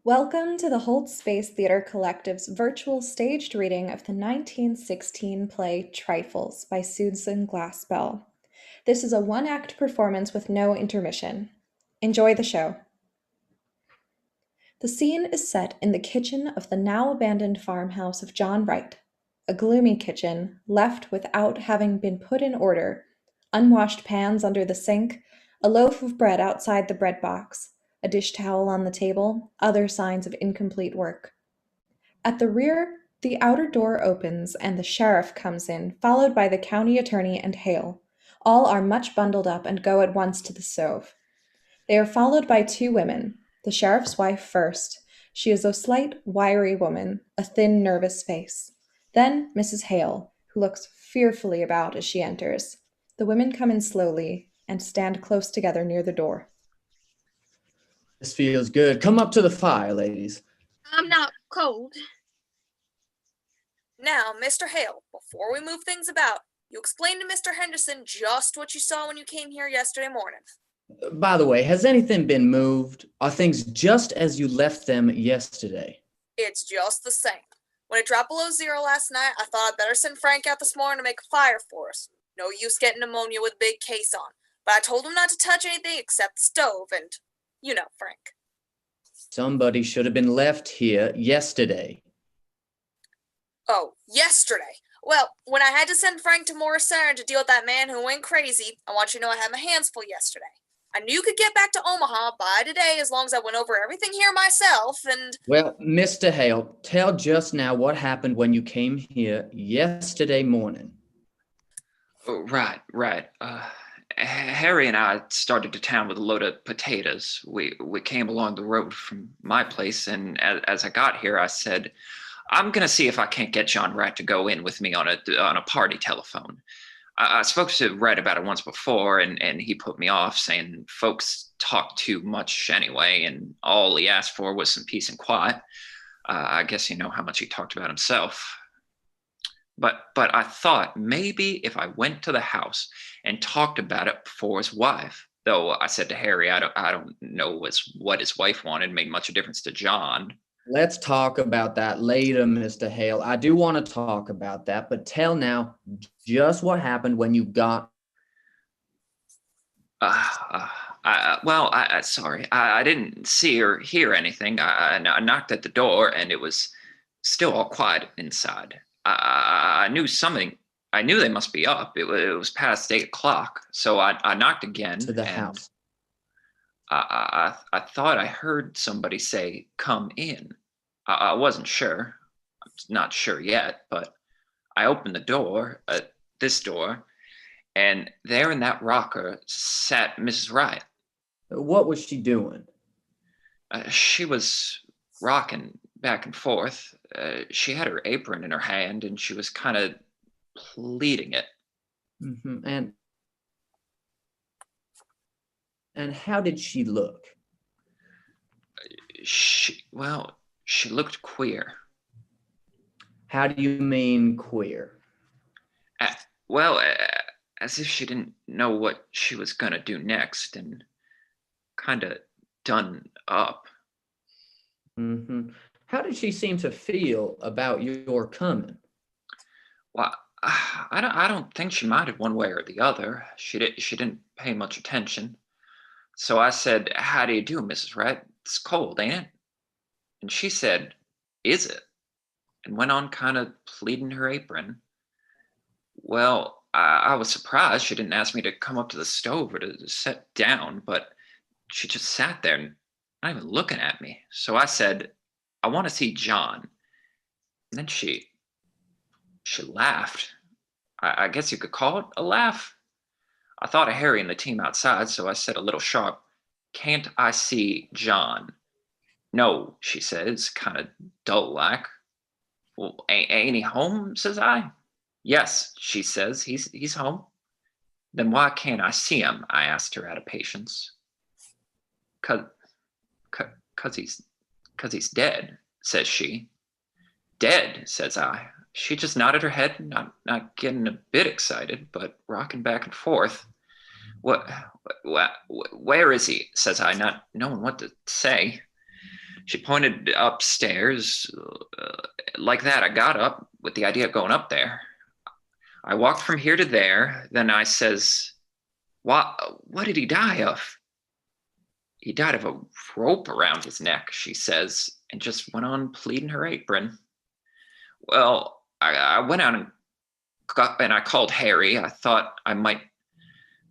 Welcome to the Holt Space Theater Collective's virtual staged reading of the 1916 play Trifles by Susan Glaspell. This is a one-act performance with no intermission. Enjoy the show. The scene is set in the kitchen of the now abandoned farmhouse of John Wright, a gloomy kitchen left without having been put in order, unwashed pans under the sink, a loaf of bread outside the bread box, a dish towel on the table, other signs of incomplete work. At the rear, the outer door opens and the sheriff comes in, followed by the county attorney and Hale. All are much bundled up and go at once to the stove. They are followed by two women, the sheriff's wife first. She is a slight, wiry woman, a thin, nervous face. Then Mrs. Hale, who looks fearfully about as she enters. The women come in slowly and stand close together near the door. This feels good. Come up to the fire, ladies. I'm not cold. Now, Mr. Hale, before we move things about, you explain to Mr. Henderson just what you saw when you came here yesterday morning. By the way, has anything been moved? Are things just as you left them yesterday? It's just the same. When it dropped below zero last night, I thought I'd better send Frank out this morning to make a fire for us. No use getting pneumonia with a big case on. But I told him not to touch anything except the stove and, you know, Frank. Somebody should have been left here yesterday. Oh, yesterday. Well, when I had to send Frank to Morris Center to deal with that man who went crazy, I want you to know I had my hands full yesterday. I knew you could get back to Omaha by today as long as I went over everything here myself, and... Well, Mr. Hale, tell just now what happened when you came here yesterday morning. Oh, right. Harry and I started to town with a load of potatoes. We came along the road from my place, and as I got here, I said, I'm going to see if I can't get John Wright to go in with me on a party telephone. I spoke to Red about it once before, and he put me off, saying folks talk too much anyway, and all he asked for was some peace and quiet. I guess you know how much he talked about himself. But I thought maybe if I went to the house and talked about it before his wife, though I said to Harry, I don't know what his wife wanted made much of a difference to John. Let's talk about that later, Mr. Hale. I do want to talk about that, but tell now just what happened when you got... Sorry, I didn't see or hear anything. I knocked at the door, and it was still all quiet inside. I knew something. I knew they must be up. It was past 8 o'clock, so I knocked again. To the house. I thought I heard somebody say, "Come in." I wasn't sure. I'm not sure yet, but I opened the door, this door, and there in that rocker sat Mrs. Wright. What was she doing? She was rocking back and forth. She had her apron in her hand, and she was kind of pleating it. Mm-hmm. And how did she look? She looked queer. How do you mean queer? As if she didn't know what she was gonna do next, and kind of done up. Mm-hmm. How did she seem to feel about your coming? Well, I don't think she minded one way or the other. She didn't pay much attention. So I said, "How do you do, Mrs. Wright? It's cold, ain't it?" And she said, "Is it?" And went on kind of pleating her apron. Well, I was surprised she didn't ask me to come up to the stove or to sit down, but she just sat there and not even looking at me. So I said, "I want to see John." And then she laughed. I guess you could call it a laugh. I thought of Harry and the team outside, so I said a little sharp, "Can't I see John?" "No," she says, kind of dull-like. "Well, ain't he home?" says I. "Yes," she says, he's home." "Then why can't I see him?" I asked her out of patience. Cause he's dead," says she. "Dead?" says I. She just nodded her head, not getting a bit excited, but rocking back and forth. Where is he?" says I, not knowing what to say. She pointed upstairs. Like that, I got up with the idea of going up there. I walked from here to there. Then I says, what did he die of? He died of a rope around his neck, she says, and just went on pleating her apron. Well, I went out and I called Harry. I thought I might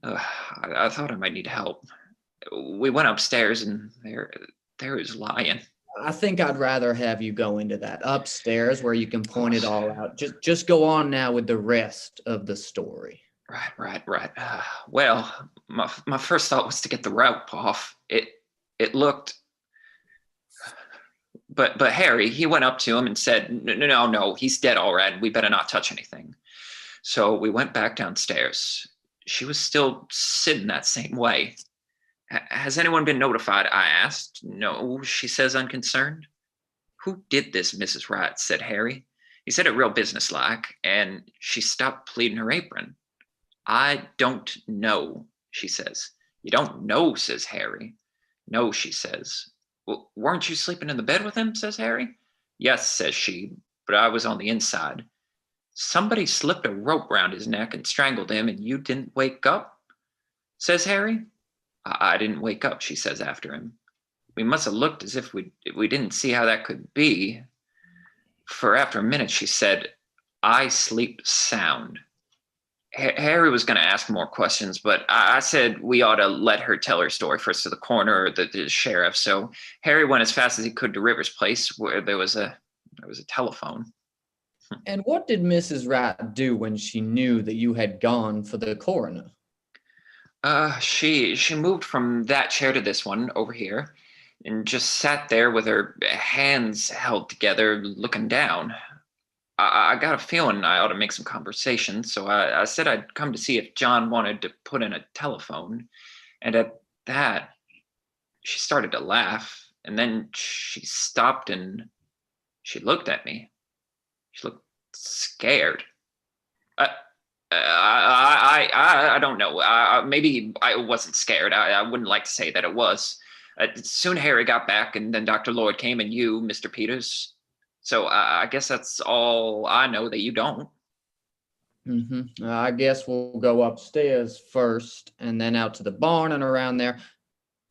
need help. We went upstairs and there he was lying. I think I'd rather have you go into that upstairs where you can point it all out. Just go on now with the rest of the story. Right. Well, my first thought was to get the rope off. It looked, but Harry, he went up to him and said, no, he's dead all right. We better not touch anything. So we went back downstairs. She was still sitting that same way. Has anyone been notified? I asked. No, she says, unconcerned. Who did this, Mrs. Wright? Said Harry. He said it real businesslike, and she stopped pleating her apron. I don't know, she says. You don't know, says Harry. No, she says. Well, weren't you sleeping in the bed with him, says Harry. Yes, says she, but I was on the inside. Somebody slipped a rope round his neck and strangled him, and you didn't wake up, says Harry. I didn't wake up, she says after him. We must have looked as if we didn't see how that could be. For after a minute, she said, I sleep sound. Harry was going to ask more questions, but I said we ought to let her tell her story first to the coroner or the sheriff. So Harry went as fast as he could to River's place where there was a telephone. And what did Mrs. Wright do when she knew that you had gone for the coroner? She moved from that chair to this one over here and just sat there with her hands held together looking down. I got a feeling I ought to make some conversation, so I said I'd come to see if John wanted to put in a telephone. And at that, she started to laugh, and then she stopped and she looked at me. She looked scared. I don't know. Maybe I wasn't scared. I wouldn't like to say that it was. Soon Harry got back, and then Dr. Lloyd came, and you, Mr. Peters. So I guess that's all I know that you don't. I guess we'll go upstairs first and then out to the barn and around there.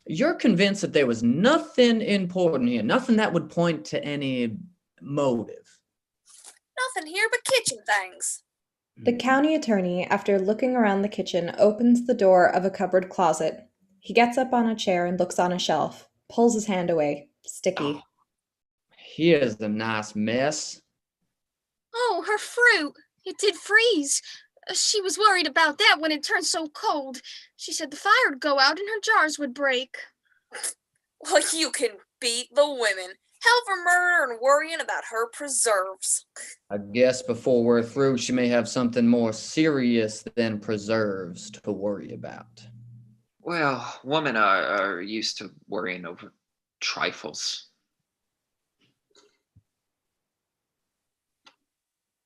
You're convinced that there was nothing important here, nothing that would point to any motive. Nothing here but kitchen things. The county attorney, after looking around the kitchen, opens the door of a cupboard closet. He gets up on a chair and looks on a shelf, pulls his hand away, sticky. Here's a nice mess. Oh, her fruit. It did freeze. She was worried about that when it turned so cold. She said the fire would go out and her jars would break. Well, you can beat the women. Hell for murder and worrying about her preserves. I guess before we're through, she may have something more serious than preserves to worry about. Well, women are used to worrying over trifles.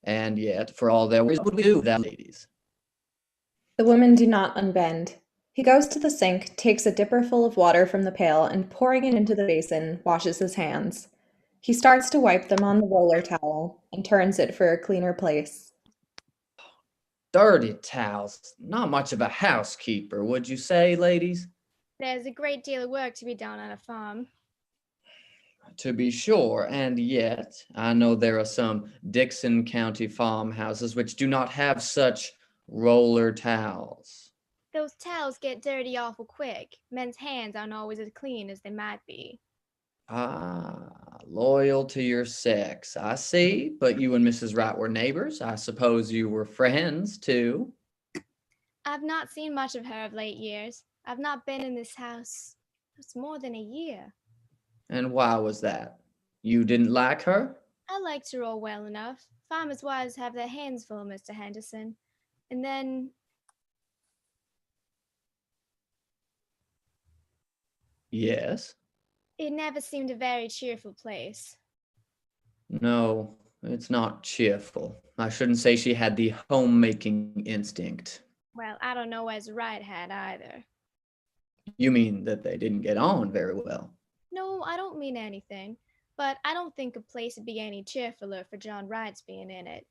And yet, for all their worries, what would we do with that, ladies? The women do not unbend. He goes to the sink, takes a dipper full of water from the pail, and pouring it into the basin, washes his hands. He starts to wipe them on the roller towel and turns it for a cleaner place. Dirty towels. Not much of a housekeeper, would you say, ladies? There's a great deal of work to be done on a farm. To be sure, and yet I know there are some Dixon County farmhouses which do not have such roller towels. Those towels get dirty awful quick. Men's hands aren't always as clean as they might be. Ah, loyal to your sex. I see, but you and Mrs. Wright were neighbors. I suppose you were friends, too. I've not seen much of her of late years. I've not been in this house. It's more than a year. And why was that? You didn't like her? I liked her all well enough. Farmers' wives have their hands full, Mr. Henderson. And then... Yes. It never seemed a very cheerful place. No, it's not cheerful. I shouldn't say she had the homemaking instinct. Well, I don't know as Wright had either. You mean that they didn't get on very well? No, I don't mean anything, but I don't think a place would be any cheerfuler for John Wright's being in it.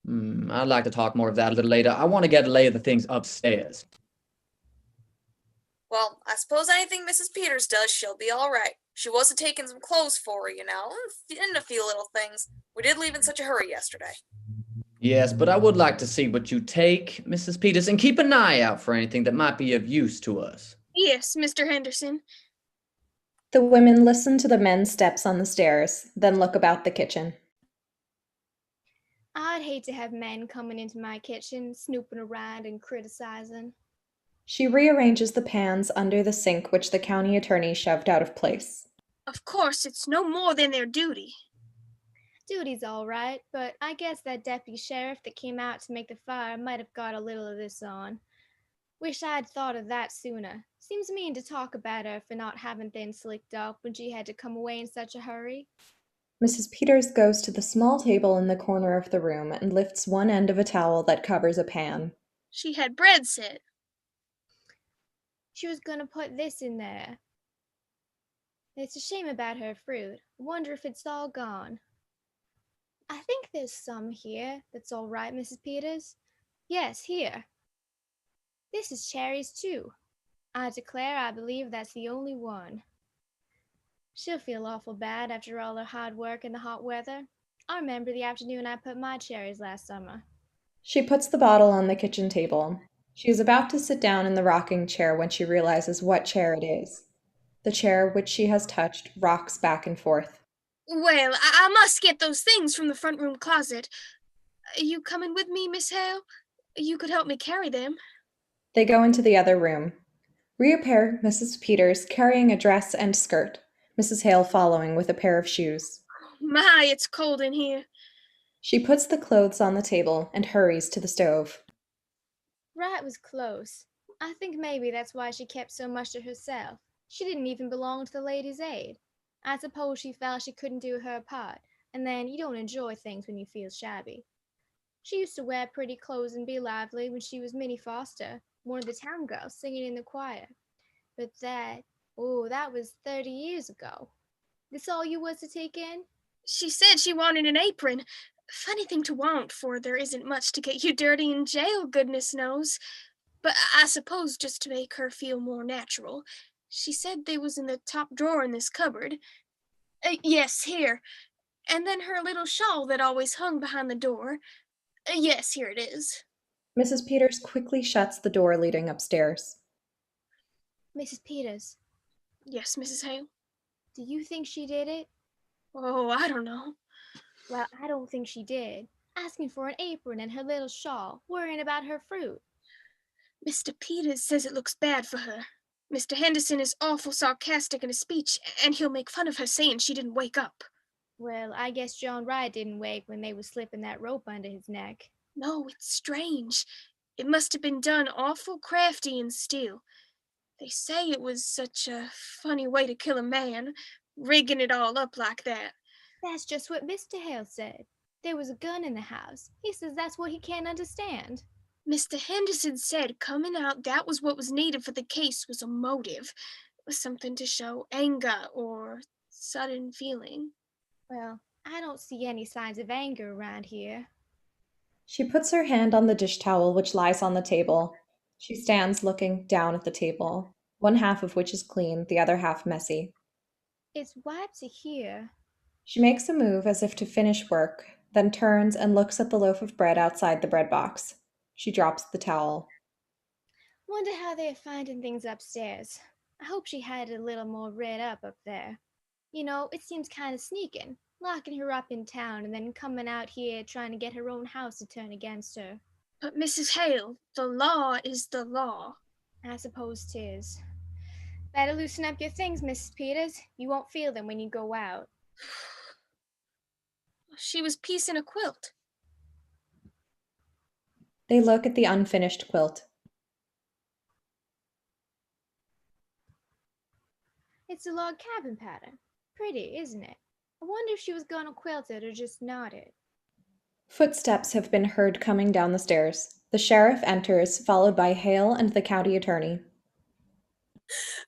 I'd like to talk more of that a little later. I want to get a lay of the things upstairs. Well, I suppose anything Mrs. Peters does, she'll be all right. She wasn't taking some clothes for her, and a few little things. We did leave in such a hurry yesterday. Yes, but I would like to see what you take, Mrs. Peters, and keep an eye out for anything that might be of use to us. Yes, Mr. Henderson. The women listen to the men's steps on the stairs, then look about the kitchen. I'd hate to have men coming into my kitchen, snooping around and criticizing. She rearranges the pans under the sink which the county attorney shoved out of place. Of course, it's no more than their duty. Duty's all right, but I guess that deputy sheriff that came out to make the fire might have got a little of this on. Wish I'd thought of that sooner. Seems mean to talk about her for not having things slicked up when she had to come away in such a hurry. Mrs. Peters goes to the small table in the corner of the room and lifts one end of a towel that covers a pan. She had bread set. She was gonna put this in there. It's a shame about her fruit. I wonder if it's all gone. I think there's some here. That's all right, Mrs. Peters. Yes, here. This is cherries, too. I declare I believe that's the only one. She'll feel awful bad after all her hard work in the hot weather. I remember the afternoon I put my cherries last summer. She puts the bottle on the kitchen table. She is about to sit down in the rocking chair when she realizes what chair it is. The chair which she has touched rocks back and forth. Well, I must get those things from the front room closet. You coming with me, Miss Hale? You could help me carry them. They go into the other room. Reappear Mrs. Peters carrying a dress and skirt, Mrs. Hale following with a pair of shoes. My, it's cold in here. She puts the clothes on the table and hurries to the stove. Wright was close. I think maybe that's why she kept so much to herself. She didn't even belong to the Ladies' Aid. I suppose she felt she couldn't do her part, and then you don't enjoy things when you feel shabby. She used to wear pretty clothes and be lively when she was Minnie Foster, one of the town girls singing in the choir. But that was 30 years ago. This all you was to take in? She said she wanted an apron. Funny thing to want, for there isn't much to get you dirty in jail, goodness knows. But I suppose just to make her feel more natural. She said they was in the top drawer in this cupboard. Yes, here. And then her little shawl that always hung behind the door. Yes, here it is. Mrs. Peters quickly shuts the door leading upstairs. Mrs. Peters, Yes, Mrs. Hale. do you think she did it? Oh, I don't know. Well, I don't think she did. Asking for an apron and her little shawl, worrying about her fruit. Mr. Peters says it looks bad for her. Mr. Henderson is awful sarcastic in his speech, and he'll make fun of her saying she didn't wake up. Well, I guess John Wright didn't wake when they was slipping that rope under his neck. No, it's strange. It must have been done awful crafty and still. They say it was such a funny way to kill a man, rigging it all up like that. That's just what Mr. Hale said. There was a gun in the house. He says that's what he can't understand. Mr. Henderson said coming out that was what was needed for the case was a motive, something to show anger or sudden feeling. Well, I don't see any signs of anger around here. She puts her hand on the dish towel which lies on the table. She stands looking down at the table, one half of which is clean, the other half messy. It's wiped to here. She makes a move as if to finish work, then turns and looks at the loaf of bread outside the bread box. She drops the towel. Wonder how they're finding things upstairs. I hope she had it a little more read up there. You know, it seems kind of sneaking, locking her up in town and then coming out here trying to get her own house to turn against her. But Mrs. Hale, the law is the law. I suppose 'tis. Better loosen up your things, Mrs. Peters. You won't feel them when you go out. She was piecing a quilt. They look at the unfinished quilt. It's a log cabin pattern. Pretty, isn't it? I wonder if she was gonna quilt it or just knot it. Footsteps have been heard coming down the stairs. The sheriff enters, followed by Hale and the county attorney.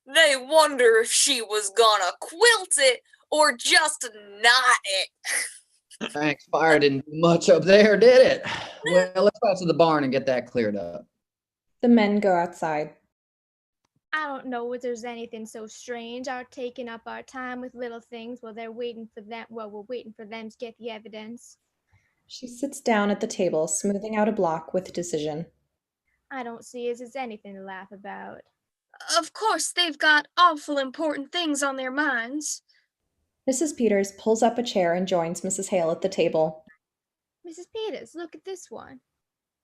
They wonder if she was gonna quilt it or just knot it. Frank's fire didn't do much up there, did it? Well, let's go out to the barn and get that cleared up. The men go outside. I don't know if there's anything so strange, our taking up our time with little things while we're waiting for them to get the evidence. She sits down at the table, smoothing out a block with decision. I don't see as it's anything to laugh about. Of course, they've got awful important things on their minds. Mrs. Peters pulls up a chair and joins Mrs. Hale at the table. Mrs. Peters, look at this one.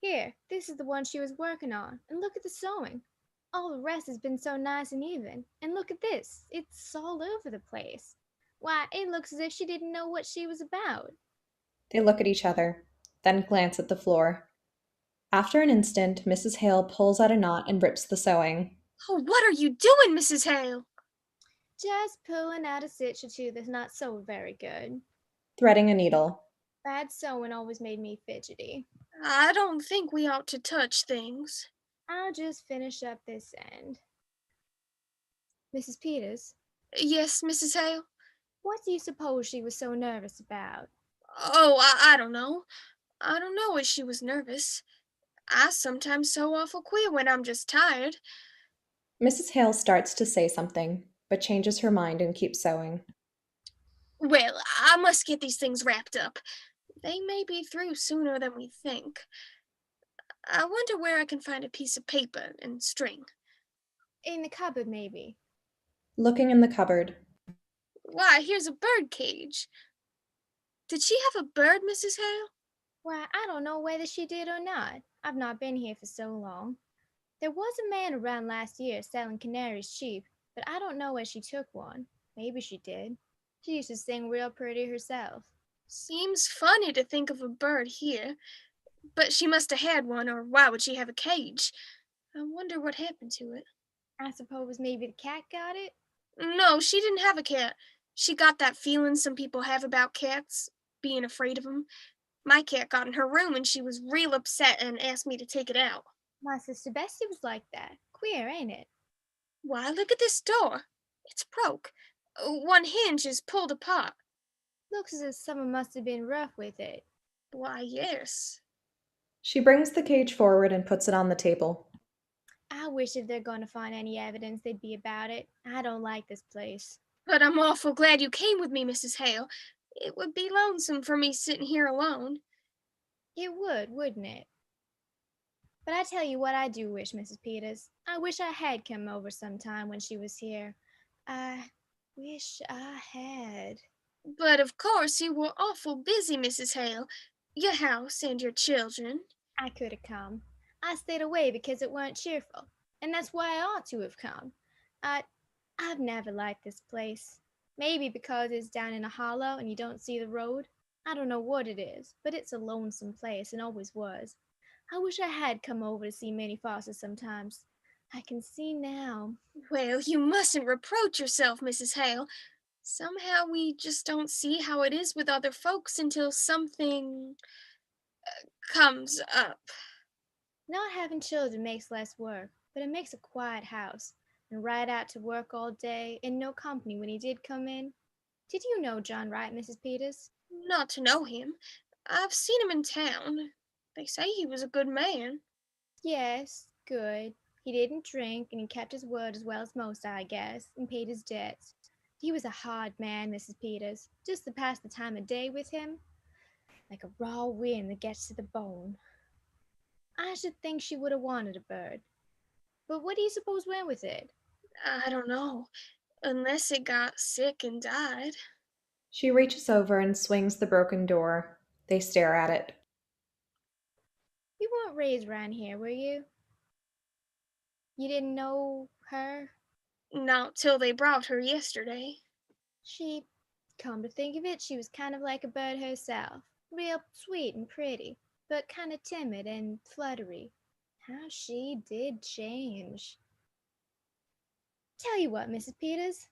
Here, this is the one she was working on, and look at the sewing. All the rest has been so nice and even, and look at this, it's all over the place. Why, it looks as if she didn't know what she was about. They look at each other, then glance at the floor. After an instant, Mrs. Hale pulls out a knot and rips the sewing. Oh, what are you doing, Mrs. Hale? Just pulling out a stitch or two that's not so very good. Threading a needle. Bad sewing always made me fidgety. I don't think we ought to touch things. I'll just finish up this end. Mrs. Peters, Yes, Mrs. Hale? what do you suppose she was so nervous about? Oh, I don't know. I don't know if she was nervous. I sometimes sew awful queer when I'm just tired. Mrs. Hale starts to say something, but changes her mind and keeps sewing. Well, I must get these things wrapped up. They may be through sooner than we think. I wonder where I can find a piece of paper and string. In the cupboard, maybe. Looking in the cupboard. Why, here's a bird cage. Did she have a bird, Mrs. Hale? Why, I don't know whether she did or not. I've not been here for so long. There was a man around last year selling canaries cheap, but I don't know where she took one. Maybe she did. She used to sing real pretty herself. Seems funny to think of a bird here, but she must have had one, or why would she have a cage? I wonder what happened to it. I suppose maybe the cat got it? No, she didn't have a cat. She got that feeling some people have about cats, being afraid of them. My cat got in her room and she was real upset and asked me to take it out. My sister Bessie was like that. Queer, ain't it? Why, look at this door. It's broke. One hinge is pulled apart. Looks as if someone must have been rough with it. Why, yes. She brings the cage forward and puts it on the table. I wish if they're going to find any evidence they'd be about it. I don't like this place. But I'm awful glad you came with me, Mrs. Hale. It would be lonesome for me sitting here alone. It would, wouldn't it? But I tell you what I do wish, Mrs. Peters. I wish I had come over sometime when she was here. I wish I had. But of course you were awful busy, Mrs. Hale. Your house and your children. I could have come. I stayed away because it weren't cheerful, and that's why I ought to have come. I've never liked this place. Maybe because it's down in a hollow and you don't see the road. I don't know what it is, but it's a lonesome place and always was. I wish I had come over to see Minnie Foster sometimes. I can see now. Well, you mustn't reproach yourself, Mrs. Hale. Somehow we just don't see how it is with other folks until something comes up. Not having children makes less work, but it makes a quiet house. And ride out to work all day, and no company when he did come in. Did you know John Wright, Mrs. Peters? Not to know him. I've seen him in town. They say he was a good man. Yes, good. He didn't drink, and he kept his word as well as most, I guess, and paid his debts. He was a hard man, Mrs. Peters, just to pass the time of day with him, like a raw wind that gets to the bone. I should think she would have wanted a bird. But what do you suppose went with it? I don't know, unless it got sick and died. She reaches over and swings the broken door. They stare at it. You weren't raised around here, were you? You didn't know her? Not till they brought her yesterday. Come to think of it, she was kind of like a bird herself. Real sweet and pretty, but kind of timid and fluttery. How she did change. Tell you what, Mrs. Peters,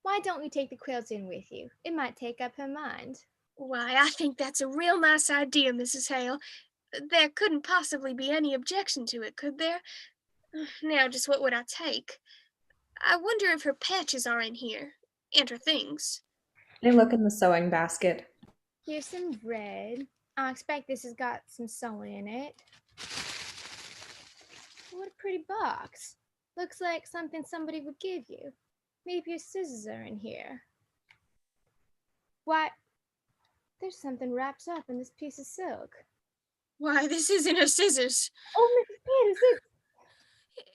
why don't you take the quilts in with you? It might take up her mind. Why, I think that's a real nice idea, Mrs. Hale. There couldn't possibly be any objection to it, could there? Now, just what would I take? I wonder if her patches are in here, and her things. They look in the sewing basket. Here's some bread. I expect this has got some sewing in it. What a pretty box. Looks like something somebody would give you. Maybe your scissors are in here. Why, there's something wrapped up in this piece of silk. Why, this isn't her scissors. Oh, Mrs. Peters,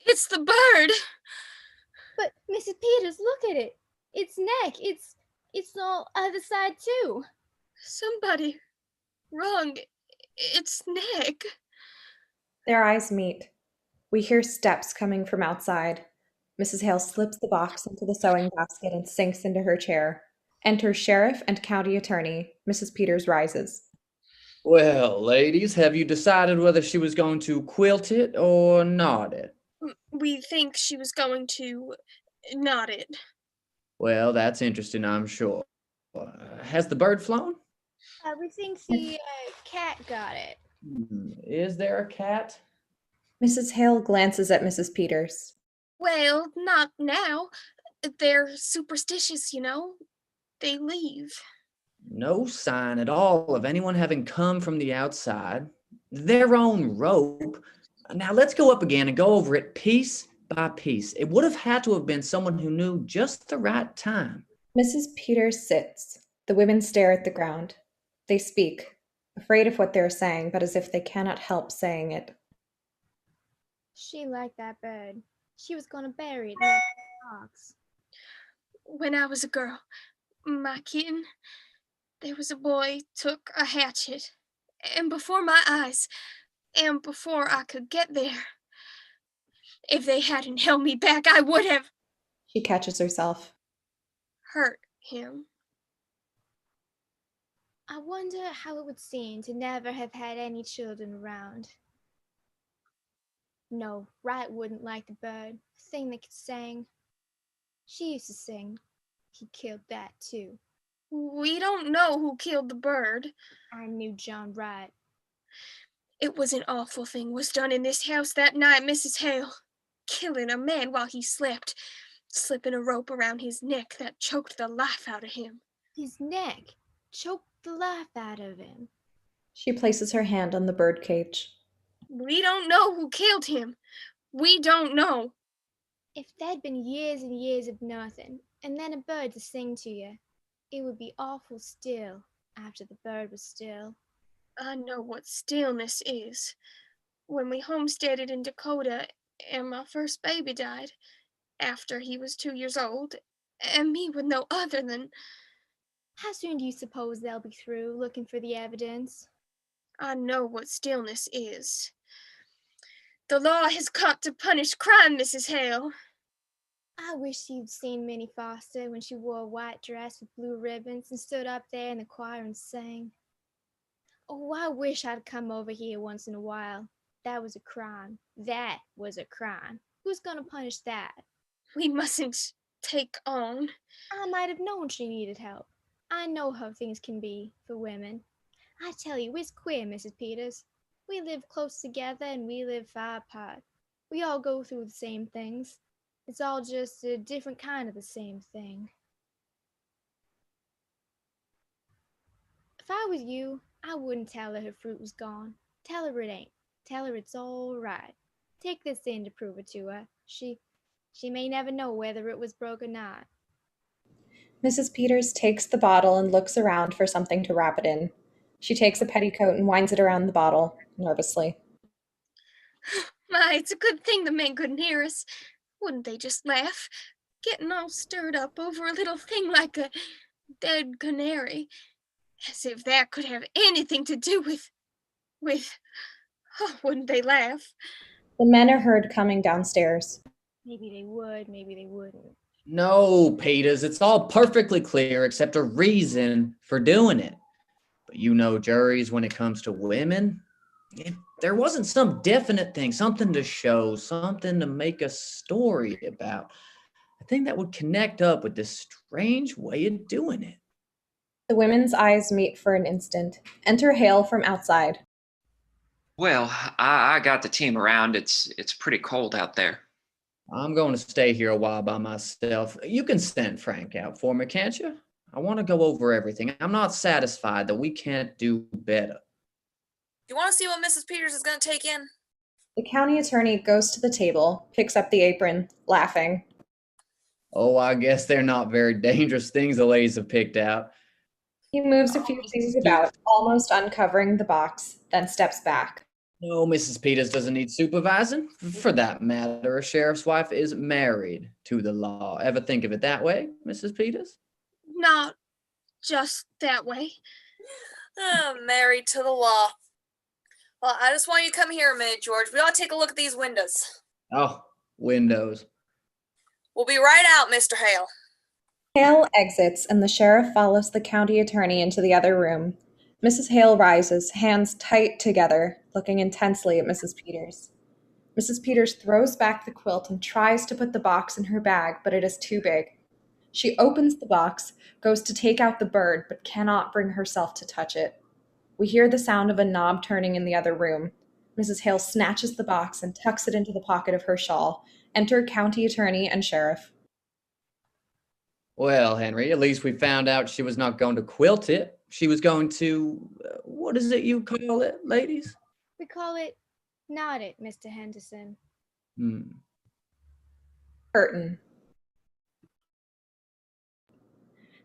It's the bird. but Mrs. Peters, look at it. Its neck, it's the other side too. Somebody wrung its neck. Their eyes meet. We hear steps coming from outside. Mrs. Hale slips the box into the sewing basket and sinks into her chair. Enter sheriff and county attorney. Mrs. Peters rises. Well, ladies, have you decided whether she was going to quilt it or knot it? We think she was going to knot it. Well, that's interesting, I'm sure. Has the bird flown? We think the cat got it. Is there a cat? Mrs. Hale glances at Mrs. Peters. Well, not now. They're superstitious, you know. They leave. No sign at all of anyone having come from the outside. Their own rope. Now let's go up again and go over it piece by piece. It would have had to have been someone who knew just the right time. Mrs. Peters sits. The women stare at the ground. They speak, afraid of what they're saying, but as if they cannot help saying it. She liked that bird. She was gonna bury it in that box. When I was a girl, my kitten, there was a boy took a hatchet, and before my eyes, and before I could get there, if they hadn't held me back, I would have She catches herself. hurt him. I wonder how it would seem to never have had any children around. No, Wright wouldn't like the bird, the thing that could sing. She used to sing. He killed that too. We don't know who killed the bird. I knew John Wright. It was an awful thing was done in this house that night, Mrs. Hale. Killing a man while he slept, slipping a rope around his neck that choked the life out of him. His neck choked the life out of him. She places her hand on the bird cage. We don't know who killed him. We don't know. If there'd been years and years of nothing, and then a bird to sing to you, it would be awful still after the bird was still. I know what stillness is. When we homesteaded in Dakota and my first baby died, after he was 2 years old, and me with no other than... How soon do you suppose they'll be through looking for the evidence? I know what stillness is. The law has got to punish crime, Mrs. Hale. I wish you'd seen Minnie Foster when she wore a white dress with blue ribbons and stood up there in the choir and sang. Oh, I wish I'd come over here once in a while. That was a crime. That was a crime. Who's gonna punish that? We mustn't take on. I might have known she needed help. I know how things can be for women. I tell you, it's queer, Mrs. Peters. We live close together and we live far apart. We all go through the same things. It's all just a different kind of the same thing. If I was you, I wouldn't tell her fruit was gone. Tell her it ain't. Tell her it's all right. Take this in to prove it to her. She may never know whether it was broke or not. Mrs. Peters takes the bottle and looks around for something to wrap it in. She takes a petticoat and winds it around the bottle, nervously. My, it's a good thing the men couldn't hear us. Wouldn't they just laugh? Getting all stirred up over a little thing like a dead canary. As if that could have anything to do with... Oh, wouldn't they laugh? The men are heard coming downstairs. Maybe they would, maybe they wouldn't. No, Peters, it's all perfectly clear except a reason for doing it. But you know juries when it comes to women. If there wasn't some definite thing, something to show, something to make a story about, I think that would connect up with this strange way of doing it. The women's eyes meet for an instant. Enter Hale from outside. Well, I got the team around. It's pretty cold out there. I'm going to stay here a while by myself. You can send Frank out for me, can't you? I want to go over everything. I'm not satisfied that we can't do better. You want to see what Mrs. Peters is going to take in? The county attorney goes to the table, picks up the apron, laughing. Oh, I guess they're not very dangerous things the ladies have picked out. He moves a few things about, almost uncovering the box, then steps back. No, Mrs. Peters doesn't need supervising. For that matter, a sheriff's wife is married to the law. Ever think of it that way, Mrs. Peters? Not just that way. Married to the law. Well, I just want you to come here a minute, George. We ought to take a look at these windows. Oh, windows. We'll be right out, Mr. Hale. Hale exits, and the sheriff follows the county attorney into the other room. Mrs. Hale rises, hands tight together, looking intensely at Mrs. Peters. Mrs. Peters throws back the quilt and tries to put the box in her bag, but it is too big. She opens the box, goes to take out the bird, but cannot bring herself to touch it. We hear the sound of a knob turning in the other room. Mrs. Hale snatches the box and tucks it into the pocket of her shawl. Enter county attorney and sheriff. Well, Henry, at least we found out she was not going to quilt it. She was going to, what is it you call it, ladies? We call it Not It, Mr. Henderson. Curtain.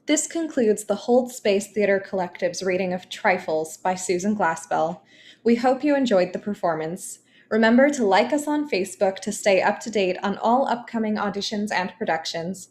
This concludes the Hold Space Theater Collective's reading of Trifles by Susan Glaspell. We hope you enjoyed the performance. Remember to like us on Facebook to stay up to date on all upcoming auditions and productions.